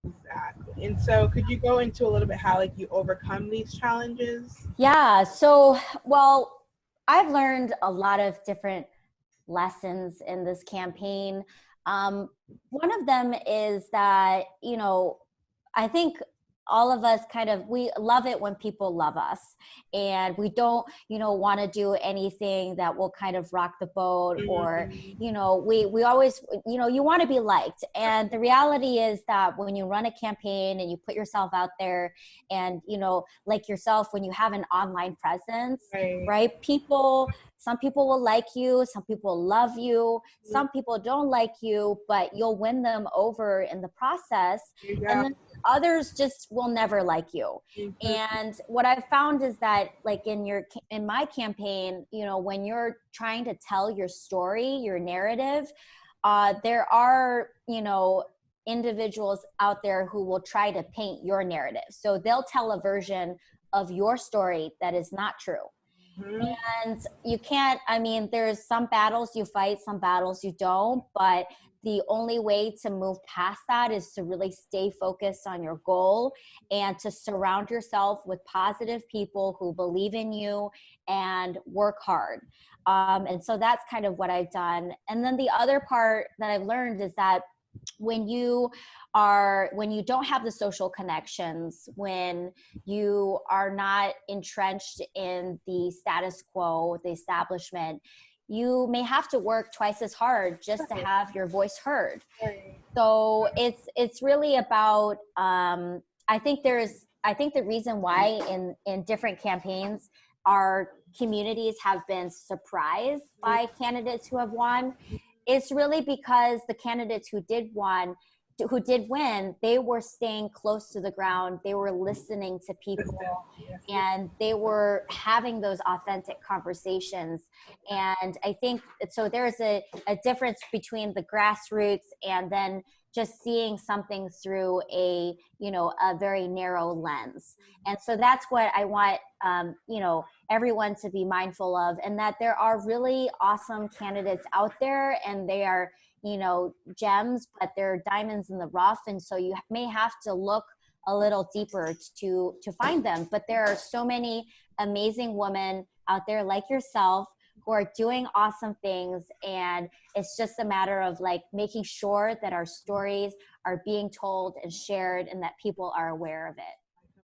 Exactly. And so could you go into a little bit how like you overcome these challenges? Yeah. So, well, I've learned a lot of different lessons in this campaign. Um, One of them is that, I think all of us kind of, we love it when people love us, and we don't, want to do anything that will kind of rock the boat, or, Mhm. we always, you want to be liked. And the reality is that when you run a campaign and you put yourself out there, and, like yourself, when you have an online presence, Right. right? Some people will like you, some people love you, Mhm. some people don't like you, but you'll win them over in the process. There you And go. then others just will never like you. Mhm. And what I've found is that, like in my campaign, when you're trying to tell your story, your narrative, there are, individuals out there who will try to paint your narrative. So they'll tell a version of your story that is not true. Mhm. And you can't, I mean, there's some battles you fight, some battles you don't, but the only way to move past that is to really stay focused on your goal, and to surround yourself with positive people who believe in you and work hard. And so that's kind of what I've done. And then the other part that I've learned is that when you don't have the social connections, when you are not entrenched in the status quo, the establishment, you may have to work twice as hard just to Right. have your voice heard. Right. So it's really about, I think the reason why in different campaigns our communities have been surprised by candidates who have won, it's really because the candidates who did win, they were staying close to the ground. They were listening to people, Listen. Yes. Yes. and they were having those authentic conversations. And I think so there's a difference between the grassroots and then just seeing something through a very narrow lens. And so that's what I want, everyone to be mindful of, and that there are really awesome candidates out there, and they are, gems, but they're diamonds in the rough. And so you may have to look a little deeper to find them. But there are so many amazing women out there like yourself who are doing awesome things, and it's just a matter of like making sure that our stories are being told and shared, and that people are aware of it.